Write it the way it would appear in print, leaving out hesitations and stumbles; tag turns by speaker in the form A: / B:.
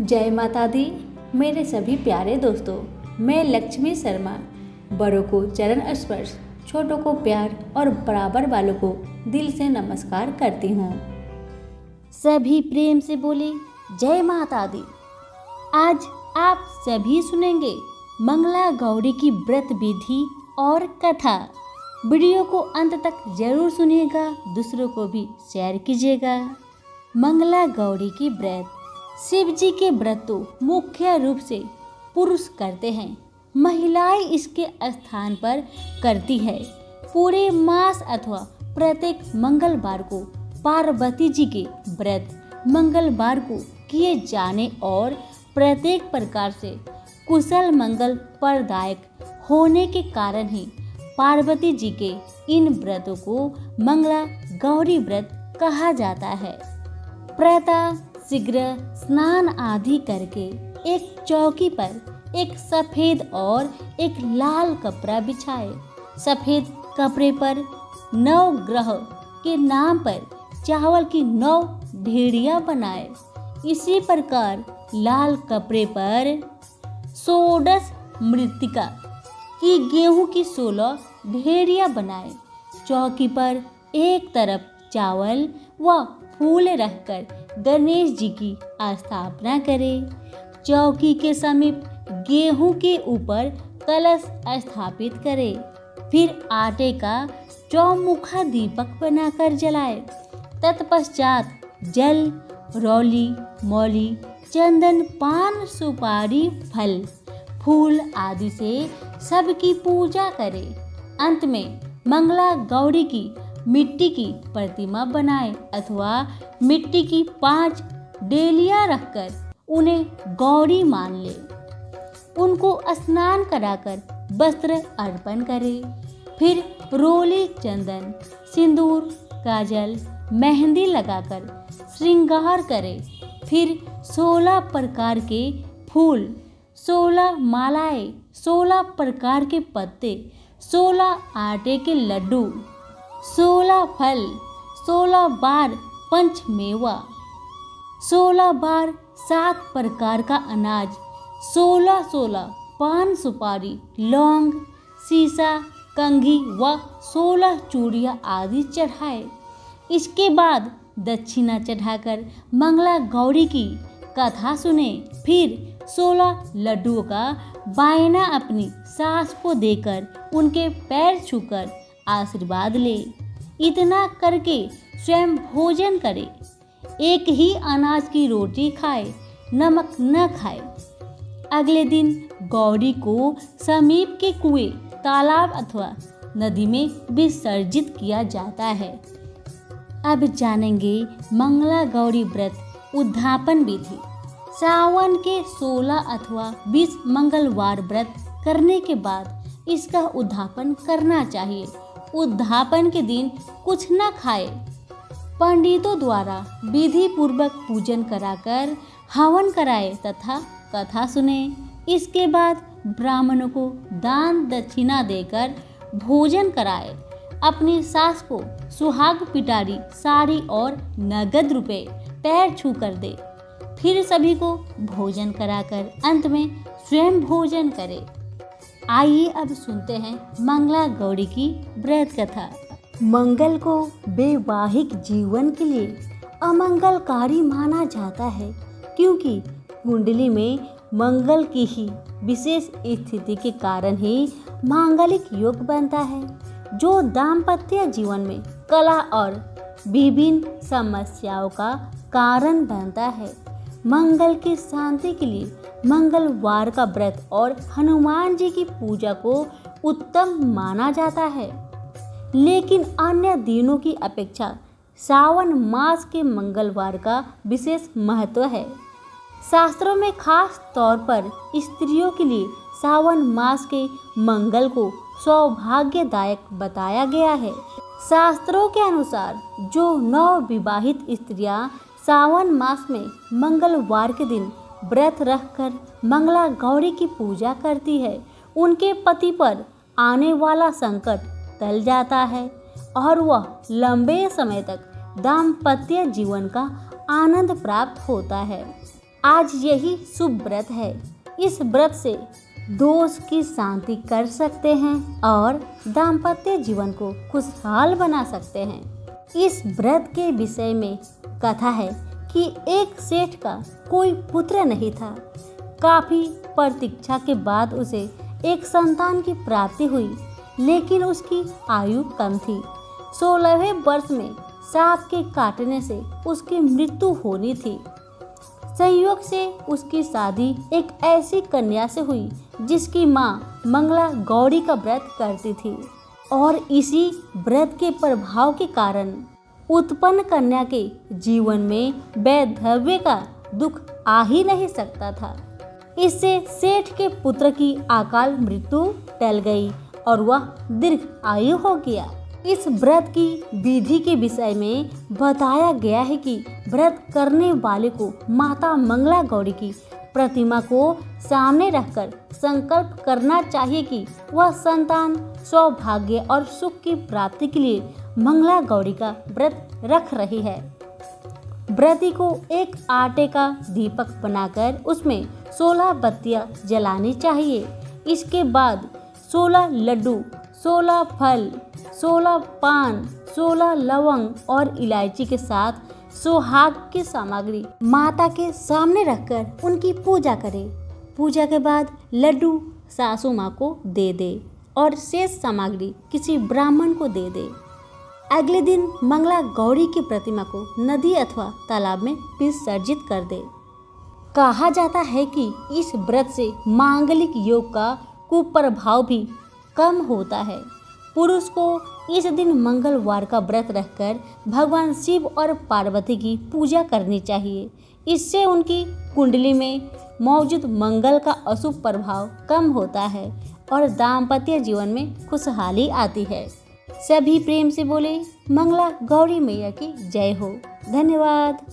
A: जय माता दी। मेरे सभी प्यारे दोस्तों, मैं लक्ष्मी शर्मा बड़ों को चरण स्पर्श, छोटों को प्यार और बराबर वालों को दिल से नमस्कार करती हूँ।
B: सभी प्रेम से बोले जय माता दी। आज आप सभी सुनेंगे मंगला गौरी की व्रत विधि और कथा। वीडियो को अंत तक जरूर सुनिएगा, दूसरों को भी शेयर कीजिएगा। मंगला गौरी की व्रत। शिव जी के व्रत तो मुख्य रूप से पुरुष करते हैं, महिलाएं इसके स्थान पर करती है। पूरे मास अथवा प्रत्येक मंगलवार को पार्वती जी के व्रत मंगलवार को किए जाने और प्रत्येक प्रकार से कुशल मंगल प्रदायक होने के कारण ही पार्वती जी के इन व्रतों को मंगला गौरी व्रत कहा जाता है। प्रातः शीघ्र स्नान आदि करके एक चौकी पर एक सफेद और एक लाल कपड़ा बिछाए। सफेद कपड़े पर 9 ग्रह के नाम पर चावल की 9 भेड़ियां बनाए। इसी प्रकार लाल कपड़े पर षोडश मृत्तिका की गेहूं की 16 भेड़ियां बनाए। चौकी पर एक तरफ चावल व फूल रखकर गणेश जी की स्थापना करें। चौकी के समीप गेहूं के ऊपर कलश स्थापित करें। फिर आटे का चौमुखा दीपक बनाकर जलाए। तत्पश्चात जल, रौली, मौली, चंदन, पान, सुपारी, फल, फूल आदि से सबकी पूजा करें। अंत में मंगला गौरी की मिट्टी की प्रतिमा बनाए अथवा मिट्टी की 5 डेलियां रखकर उन्हें गौरी मान ले। उनको स्नान कराकर वस्त्र अर्पण करे। फिर रोली, चंदन, सिंदूर, काजल, मेहंदी लगाकर श्रृंगार करे। फिर 16 प्रकार के फूल, 16 मालाएं, 16 प्रकार के पत्ते, 16 आटे के लड्डू, 16 फल, 16 बार पंचमेवा, 16 बार 7 प्रकार का अनाज, 16 पान, सुपारी, लौंग, सीसा, कंघी व 16 चूड़ियाँ आदि चढ़ाए। इसके बाद दक्षिणा चढ़ाकर मंगला गौरी की कथा सुने। फिर 16 लड्डुओं का बायना अपनी सास को देकर उनके पैर छूकर आशीर्वाद ले। इतना करके स्वयं भोजन करे। एक ही अनाज की रोटी खाए, नमक न खाए। अगले दिन गौरी को समीप के कुएं, तालाब अथवा नदी में विसर्जित किया जाता है। अब जानेंगे मंगला गौरी व्रत उद्यापन विधि। सावन के 16 अथवा 20 मंगलवार व्रत करने के बाद इसका उद्यापन करना चाहिए। उद्यापन के दिन कुछ न खाए। पंडितों द्वारा विधि पूर्वक पूजन कराकर हवन कराए तथा कथा सुने। इसके बाद ब्राह्मणों को दान दक्षिणा देकर भोजन कराए। अपनी सास को सुहाग पिटारी, साड़ी और नगद रुपए पैर छू कर दे। फिर सभी को भोजन कराकर अंत में स्वयं भोजन करे। आइए अब सुनते हैं मंगला गौरी की व्रत कथा। मंगल को वैवाहिक जीवन के लिए अमंगलकारी माना जाता है, क्योंकि कुंडली में मंगल की ही विशेष स्थिति के कारण ही मांगलिक योग बनता है, जो दाम्पत्य जीवन में कलह और विभिन्न समस्याओं का कारण बनता है। मंगल की शांति के लिए मंगलवार का व्रत और हनुमान जी की पूजा को उत्तम माना जाता है, लेकिन अन्य दिनों की अपेक्षा सावन मास के मंगलवार का विशेष महत्व है। शास्त्रों में खास तौर पर स्त्रियों के लिए सावन मास के मंगल को सौभाग्यदायक बताया गया है। शास्त्रों के अनुसार जो नवविवाहित स्त्रियां सावन मास में मंगलवार के दिन व्रत रखकर मंगला गौरी की पूजा करती है, उनके पति पर आने वाला संकट टल जाता है और वह लंबे समय तक दाम्पत्य जीवन का आनंद प्राप्त होता है। आज यही शुभ व्रत है। इस व्रत से दोष की शांति कर सकते हैं और दाम्पत्य जीवन को खुशहाल बना सकते हैं। इस व्रत के विषय में कथा है कि एक सेठ का कोई पुत्र नहीं था। काफी प्रतीक्षा के बाद उसे एक संतान की प्राप्ति हुई, लेकिन उसकी आयु कम थी। 16वें वर्ष में सांप के काटने से उसकी मृत्यु होनी थी। संयोग से उसकी शादी एक ऐसी कन्या से हुई जिसकी माँ मंगला गौरी का व्रत करती थी और इसी व्रत के प्रभाव के कारण उत्पन्न कन्या के जीवन में वैधव्य का दुख आ ही नहीं सकता था। इससे सेठ के पुत्र की अकाल मृत्यु टल गई और वह दीर्घ आयु हो गया। इस व्रत की विधि के विषय में बताया गया है कि व्रत करने वाले को माता मंगला गौरी की प्रतिमा को सामने रखकर संकल्प करना चाहिए कि वह संतान, सौभाग्य और सुख की प्राप्ति के लिए मंगला गौरी का व्रत रख रही है। व्रती को एक आटे का दीपक बनाकर उसमें 16 बत्तियां जलानी चाहिए। इसके बाद 16 लड्डू, 16 फल, 16 पान, 16 लवंग और इलायची के साथ सुहाग की सामग्री माता के सामने रखकर उनकी पूजा करें। पूजा के बाद लड्डू सासू माँ को दे दे और शेष सामग्री किसी ब्राह्मण को दे दे। अगले दिन मंगला गौरी की प्रतिमा को नदी अथवा तालाब में विसर्जित कर दे। कहा जाता है कि इस व्रत से मांगलिक योग का कुप्रभाव भी कम होता है। पुरुष को इस दिन मंगलवार का व्रत रखकर भगवान शिव और पार्वती की पूजा करनी चाहिए। इससे उनकी कुंडली में मौजूद मंगल का अशुभ प्रभाव कम होता है और दाम्पत्य जीवन में खुशहाली आती है। सभी प्रेम से बोले मंगला गौरी मैया की जय हो। धन्यवाद।